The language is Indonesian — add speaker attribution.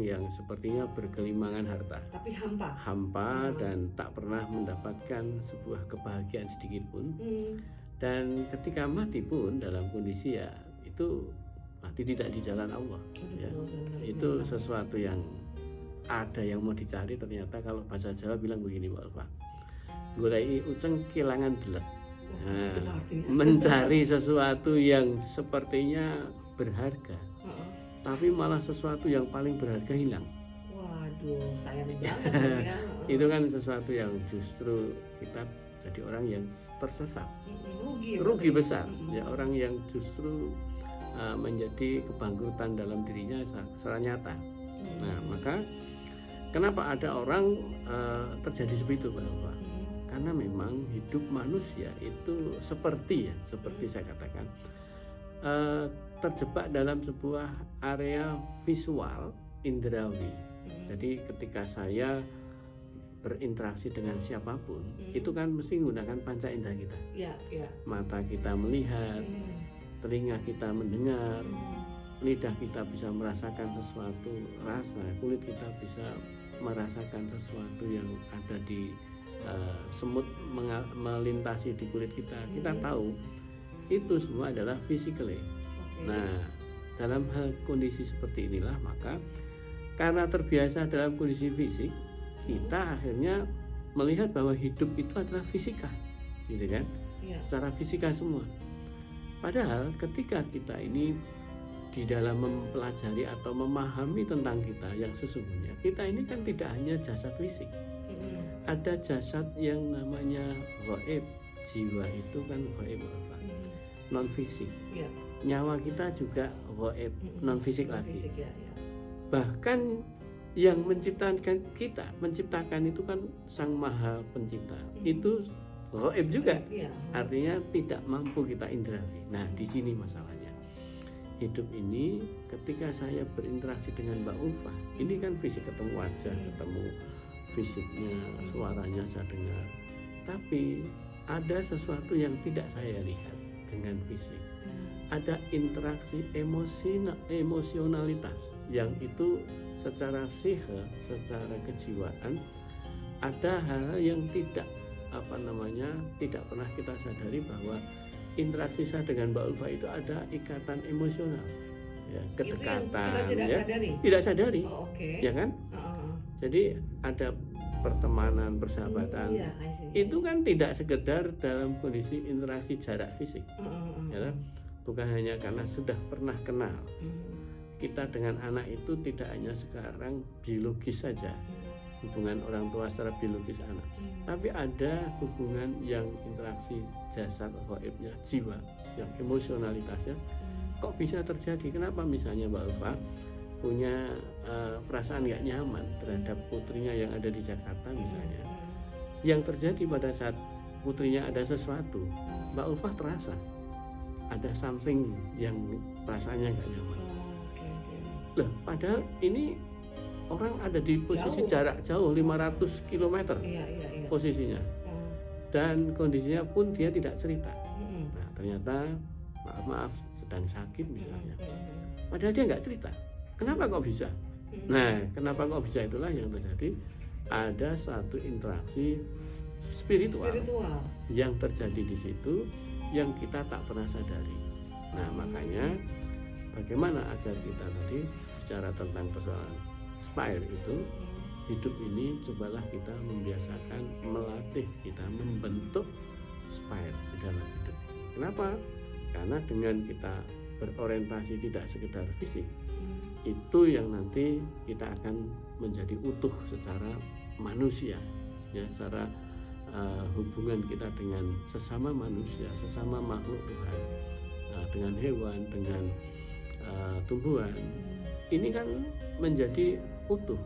Speaker 1: yang sepertinya bergelimangan harta,
Speaker 2: tapi hampa.
Speaker 1: dan tak pernah mendapatkan sebuah kebahagiaan sedikit pun.
Speaker 2: Hmm.
Speaker 1: Dan ketika mati pun dalam kondisi ya itu mati tidak di jalan Allah. Ya. Itu sesuatu yang ada yang mau dicari, ternyata kalau bahasa Jawa bilang begini, Mbak Ulfa, golei uceng kelangan delek. Nah, mencari sesuatu yang sepertinya berharga, tapi malah sesuatu yang paling berharga hilang.
Speaker 2: Waduh, sayang banget ya.
Speaker 1: Itu kan sesuatu yang justru kita jadi orang yang tersesat, rugi besar. Ya, orang yang justru menjadi kebangkrutan dalam dirinya secara nyata. Nah, maka kenapa ada orang terjadi seperti itu, Pak Nova? Karena memang hidup manusia itu seperti saya katakan, terjebak dalam sebuah area visual indrawi. Jadi ketika saya berinteraksi dengan siapapun, itu kan mesti menggunakan panca indera kita. Mata kita melihat, telinga kita mendengar, lidah kita bisa merasakan sesuatu rasa, kulit kita bisa merasakan sesuatu yang ada di semut melintasi di kulit kita. Kita tahu itu semua adalah physically. Nah, dalam hal kondisi seperti inilah, maka karena terbiasa dalam kondisi fisik, kita akhirnya melihat bahwa hidup itu adalah fisika, gitu kan? Secara fisika semua. Padahal ketika kita ini di dalam mempelajari atau memahami tentang kita yang sesungguhnya, kita ini kan tidak hanya jasad fisik. Ada jasad yang namanya ghaib. Jiwa itu kan ghaib, non fisik. Nyawa kita juga ghaib, non fisik lagi. Bahkan yang menciptakan itu kan Sang Maha Pencipta. Itu ghaib juga. Artinya tidak mampu kita indrawi. Nah, di sini masalahnya. Hidup ini ketika saya berinteraksi dengan Mbak Ulfa, ini kan fisik, ketemu wajah, ketemu fisiknya, suaranya saya dengar. Tapi ada sesuatu yang tidak saya lihat dengan fisik. Ada interaksi emosionalitas yang itu secara psike, secara kejiwaan, ada hal yang tidak tidak pernah kita sadari, bahwa interaksi saya dengan Mbak Ulfa itu ada ikatan emosional, ya, kedekatan, tidak sadari, ya kan? Jadi ada pertemanan, persahabatan, itu kan tidak sekedar dalam kondisi interaksi jarak fisik, ya, bukan hanya karena sudah pernah kenal. Kita dengan anak itu tidak hanya sekarang biologis saja, hubungan orang tua secara biologis anak, tapi ada hubungan yang interaksi jasad ghaibnya, jiwa, yang emosionalitasnya kok bisa terjadi. Kenapa misalnya Mbak Ulfa punya perasaan nggak nyaman terhadap putrinya yang ada di Jakarta misalnya, yang terjadi pada saat putrinya ada sesuatu, Mbak Ulfa terasa ada something yang perasaannya nggak nyaman. Loh, padahal ini orang ada di posisi jarak jauh 500 km posisinya, dan kondisinya pun dia tidak cerita. Nah, ternyata maaf sedang sakit misalnya, padahal dia nggak cerita. Kenapa kok bisa? Nah, kenapa kok bisa, itulah yang terjadi. Ada satu interaksi spiritual yang terjadi di situ yang kita tak pernah sadari. Nah, makanya bagaimana agar kita tadi bicara tentang persoalan spire itu, hidup ini cobalah kita membiasakan, melatih kita membentuk spire di dalam hidup. Kenapa? Karena dengan kita berorientasi tidak sekedar fisik, itu yang nanti kita akan menjadi utuh secara manusia, ya, secara hubungan kita dengan sesama manusia, sesama makhluk Tuhan, dengan hewan, dengan tumbuhan, ini kan menjadi utuh.